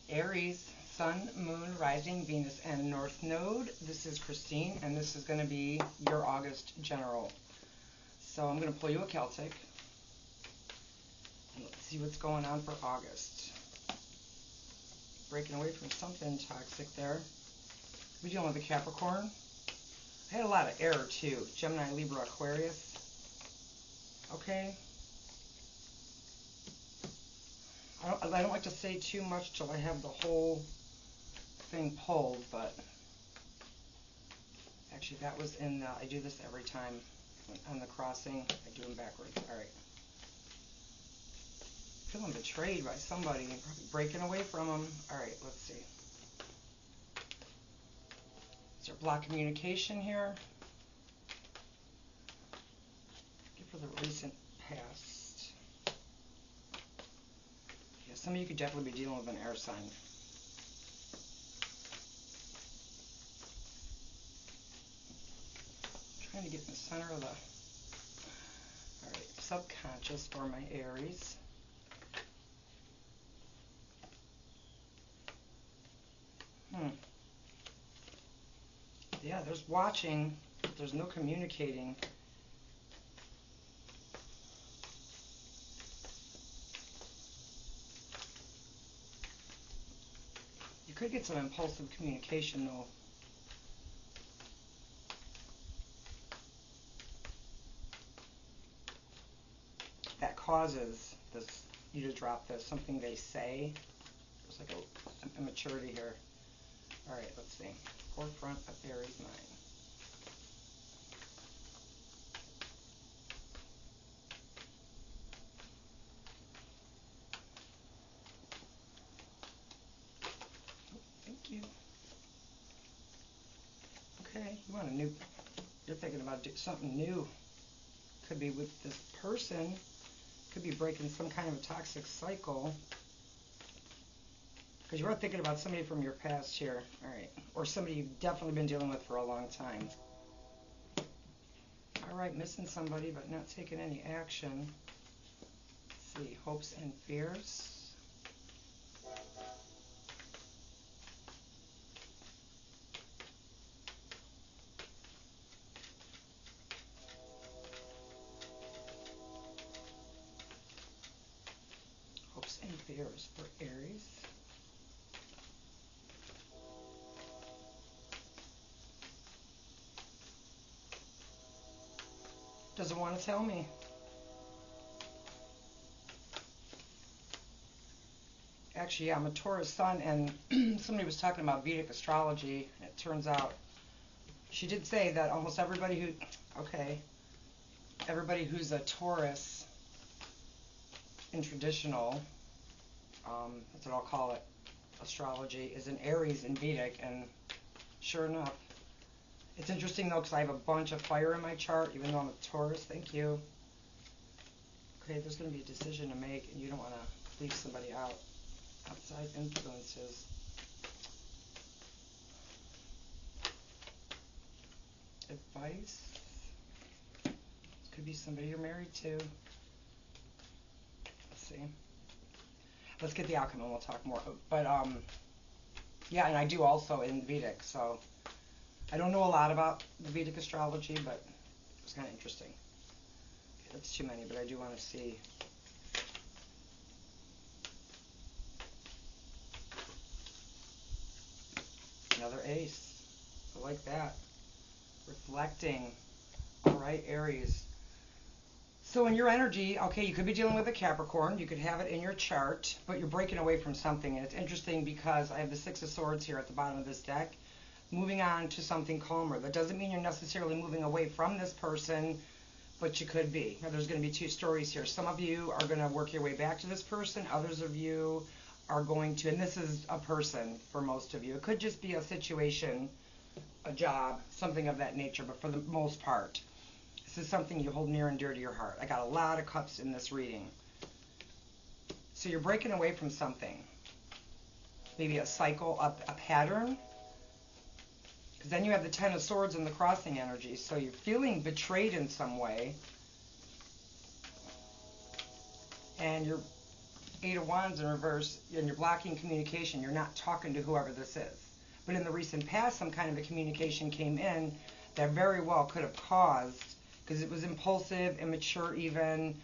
Aries, Sun, Moon, Rising, Venus, and North Node. This is Christine, and this is going to be your August general. So I'm going to pull you a Celtic, and let's see what's going on for August. Breaking away from something toxic there. We're dealing with a Capricorn. I had a lot of air too. Gemini, Libra, Aquarius. Okay. I don't like to say too much till I have the whole thing pulled, but actually that was in the, I do this every time on the crossing. I do them backwards. All right. Feeling betrayed by somebody, probably breaking away from them. All right, let's see. Is there block communication here? For the recent past. Yeah, some of you could definitely be dealing with an air sign. I'm trying to get in the center of the... Alright, subconscious for my Aries. Yeah, there's watching, but there's no communicating. You could get some impulsive communication though. That causes this, you to drop this, something they say. There's like a immaturity here. Alright, let's see. Forefront of Aries mind. Thank you. Okay, you want a new, you're thinking about something new. Could be with this person, could be breaking some kind of a toxic cycle. Because you are thinking about somebody from your past here, all right, or somebody you've definitely been dealing with for a long time. All right, missing somebody but not taking any action. Let's see, hopes and fears. Hopes and fears for Aries. Doesn't want to tell me. Actually, yeah, I'm a Taurus sun, and somebody was talking about Vedic astrology. It turns out she did say that almost everybody who, everybody who's a Taurus in traditional, that's what I'll call it, astrology, is an Aries in Vedic, and sure enough. It's interesting though, because I have a bunch of fire in my chart, even though I'm a Taurus. Thank you. Okay, there's going to be a decision to make, and you don't want to leave somebody out. Outside influences. Advice. This could be somebody you're married to. Let's see. Let's get the outcome and we'll talk more. But, yeah, and I do also in Vedic, so I don't know a lot about the Vedic astrology, but it's kind of interesting. Okay, that's too many, but I do want to see. Another ace. I like that. Reflecting. All right, Aries. So in your energy, okay, you could be dealing with a Capricorn. You could have it in your chart, but you're breaking away from something. And it's interesting because I have the Six of Swords here at the bottom of this deck. Moving on to something calmer. That doesn't mean you're necessarily moving away from this person, but you could be. Now, there's going to be two stories here. Some of you are going to work your way back to this person. Others of you are going to, and this is a person for most of you. It could just be a situation, a job, something of that nature, but for the most part, this is something you hold near and dear to your heart. I got a lot of cups in this reading. So you're breaking away from something. Maybe a cycle, a pattern. Because then you have the Ten of Swords and the crossing energy. So you're feeling betrayed in some way. And you're Eight of Wands in reverse, and you're blocking communication. You're not talking to whoever this is. But in the recent past, some kind of a communication came in that very well could have caused, because it was impulsive, immature even,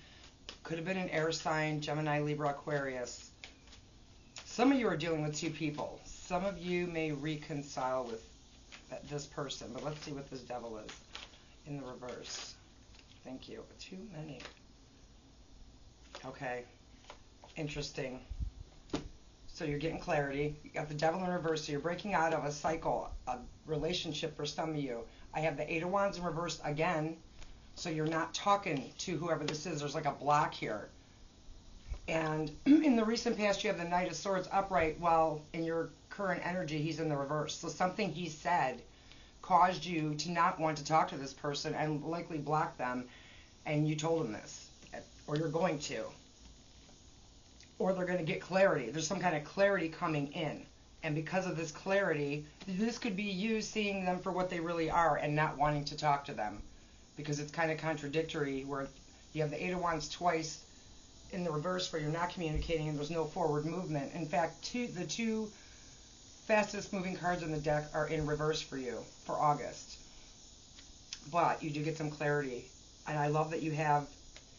could have been an air sign, Gemini, Libra, Aquarius. Some of you are dealing with two people. Some of you may reconcile with this person, but let's see what this devil is in the reverse. Thank you. Too many. Okay. Interesting. So you're getting clarity. You got the devil in reverse, so you're breaking out of a cycle, a relationship for some of you. I have the Eight of Wands in reverse again, so you're not talking to whoever this is. There's like a block here. And in the recent past, you have the Knight of Swords upright, while in your current energy, he's in the reverse. So something he said caused you to not want to talk to this person and likely block them, and you told him this, or you're going to. Or they're going to get clarity. There's some kind of clarity coming in. And because of this clarity, this could be you seeing them for what they really are and not wanting to talk to them. Because it's kind of contradictory where you have the Eight of Wands twice in the reverse where you're not communicating and there's no forward movement. In fact, the two fastest moving cards in the deck are in reverse for you for August. But you do get some clarity. And I love that you have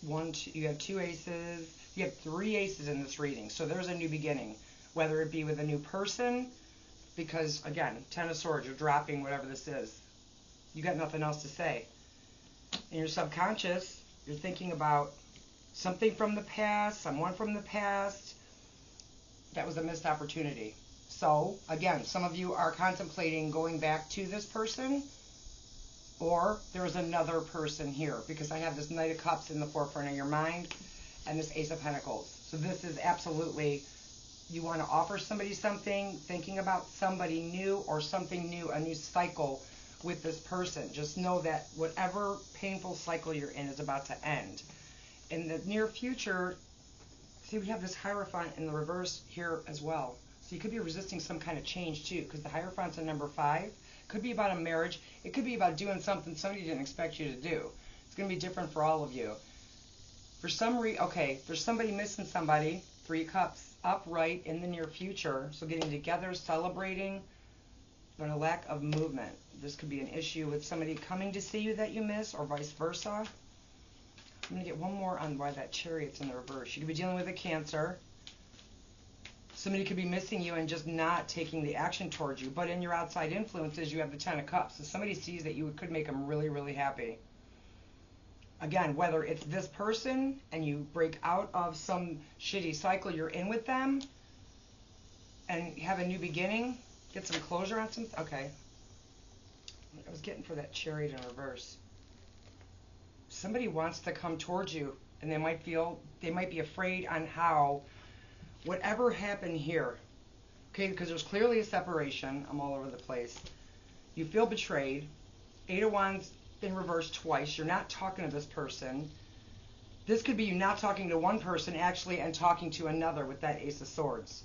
you have two aces. You have three aces in this reading. So there's a new beginning, whether it be with a new person, because, again, Ten of Swords, you're dropping whatever this is. You got nothing else to say. In your subconscious, you're thinking about something from the past, someone from the past. That was a missed opportunity. So, again, some of you are contemplating going back to this person, or there's another person here, because I have this Knight of Cups in the forefront of your mind and this Ace of Pentacles. So this is absolutely, you want to offer somebody something, thinking about somebody new or something new, a new cycle with this person. Just know that whatever painful cycle you're in is about to end. In the near future, see, we have this Hierophant in the reverse here as well. So you could be resisting some kind of change too, because the Hierophant's in number 5. Could be about a marriage. It could be about doing something somebody didn't expect you to do. It's going to be different for all of you. For some reason, okay, there's somebody missing somebody. 3 of Cups upright in the near future. So getting together, celebrating, but a lack of movement. This could be an issue with somebody coming to see you that you miss, or vice versa. I'm going to get one more on why that Chariot's in the reverse. You could be dealing with a Cancer. Somebody could be missing you and just not taking the action towards you. But in your outside influences, you have the Ten of Cups. So somebody sees that you could make them really, really happy. Again, whether it's this person and you break out of some shitty cycle you're in with them and have a new beginning, get some closure on something. Okay. I was getting for that Chariot in reverse. Somebody wants to come towards you, and they might be afraid on how whatever happened here, okay, because there's clearly a separation. I'm all over the place. You feel betrayed. Eight of Wands in reverse twice. You're not talking to this person. This could be you not talking to one person actually and talking to another with that Ace of Swords.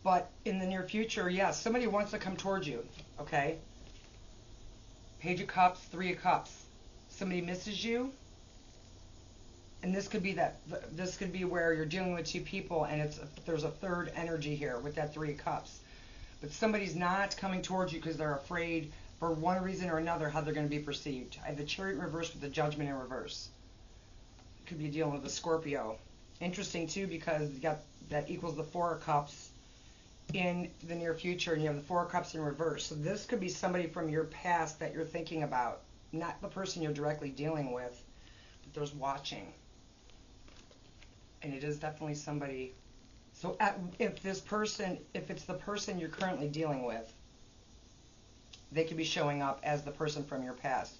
But in the near future, yes, somebody wants to come towards you, okay? Page of Cups, 3 of Cups. Somebody misses you. And this could be where you're dealing with two people and there's a third energy here with that 3 of Cups. But somebody's not coming towards you because they're afraid for one reason or another how they're going to be perceived. I have the Chariot in reverse with the Judgment in reverse. Could be dealing with a Scorpio. Interesting too, because you got that equals the 4 of Cups in the near future, and you have the 4 of Cups in reverse. So this could be somebody from your past that you're thinking about, not the person you're directly dealing with, but there's watching. And it is definitely somebody. So if it's the person you're currently dealing with, they could be showing up as the person from your past.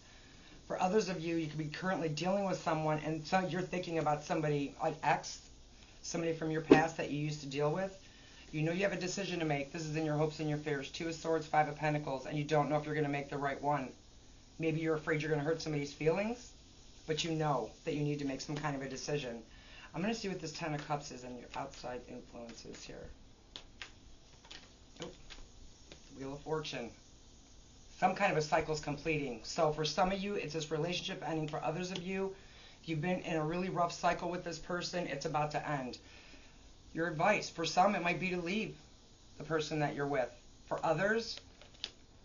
For others of you, you could be currently dealing with someone, and so you're thinking about somebody, an ex, somebody from your past that you used to deal with. You know you have a decision to make. This is in your hopes and your fears. 2 of Swords, 5 of Pentacles, and you don't know if you're going to make the right one. Maybe you're afraid you're going to hurt somebody's feelings, but you know that you need to make some kind of a decision. I'm going to see what this 10 of Cups is in your outside influences here. Oh, Wheel of Fortune. Some kind of a cycle's completing. So for some of you, it's this relationship ending. For others of you, If you've been in a really rough cycle with this person, it's about to end. Your advice, for some, it might be to leave the person that you're with. For others,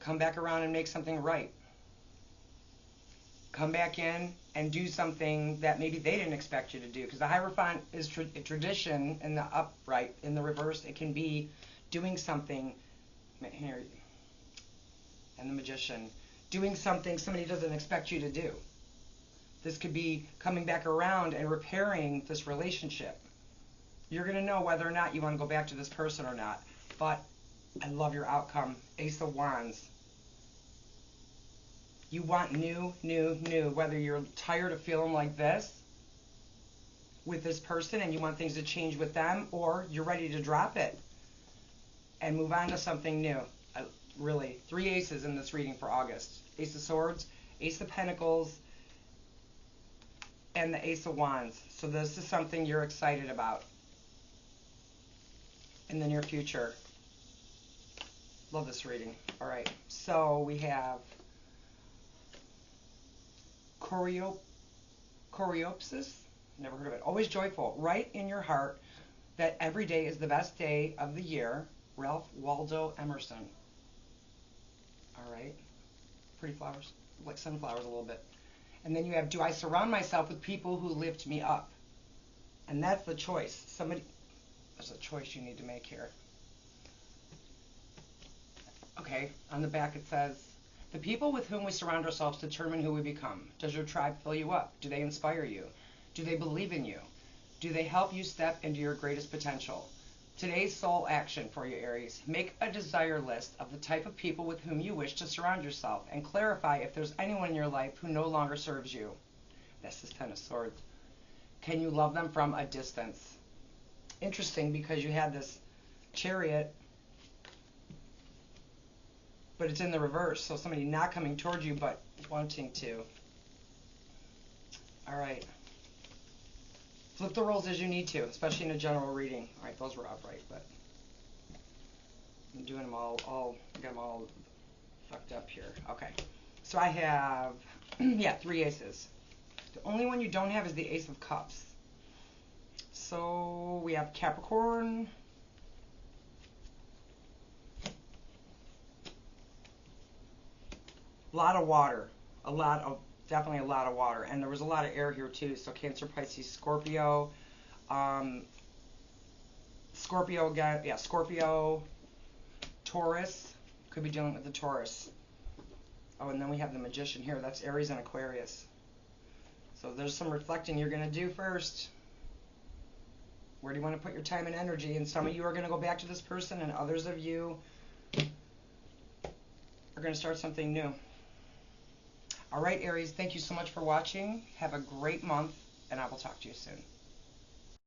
come back around and make something right. Come back in and do something that maybe they didn't expect you to do. Because the Hierophant is tradition in the upright. In the reverse, it can be doing something here. And the Magician, doing something somebody doesn't expect you to do. This could be coming back around and repairing this relationship. You're going to know whether or not you want to go back to this person or not. But I love your outcome. Ace of Wands. You want new. Whether you're tired of feeling like this with this person and you want things to change with them, or you're ready to drop it and move on to something new. Really, 3 aces in this reading for August. Ace of Swords, Ace of Pentacles, and the Ace of Wands. So this is something you're excited about in the near future. Love this reading. All right, so we have Choreopsis. Never heard of it. Always joyful. Write in your heart that every day is the best day of the year. Ralph Waldo Emerson. All right. Pretty flowers. Like sunflowers a little bit. And then you have, do I surround myself with people who lift me up? And that's the choice. There's a choice you need to make here. Okay, on the back it says, the people with whom we surround ourselves determine who we become. Does your tribe fill you up? Do they inspire you? Do they believe in you? Do they help you step into your greatest potential? Today's soul action for you, Aries. Make a desire list of the type of people with whom you wish to surround yourself and clarify if there's anyone in your life who no longer serves you. That's the Ten of Swords. Can you love them from a distance? Interesting, because you had this Chariot, but it's in the reverse, so somebody not coming towards you but wanting to. All right. Flip the roles as you need to, especially in a general reading. All right, those were upright, but I'm doing them all I got them all fucked up here. Okay. So I have, 3 aces. The only one you don't have is the Ace of Cups. So we have Capricorn, a lot of water, definitely a lot of water, and there was a lot of air here too. So Cancer, Pisces, Scorpio, Scorpio again, Scorpio, Taurus, could be dealing with the Taurus. Oh, and then we have the Magician here. That's Aries and Aquarius. So there's some reflecting you're going to do first. Where do you want to put your time and energy? And some of you are going to go back to this person, and others of you are going to start something new. All right, Aries, thank you so much for watching. Have a great month, and I will talk to you soon.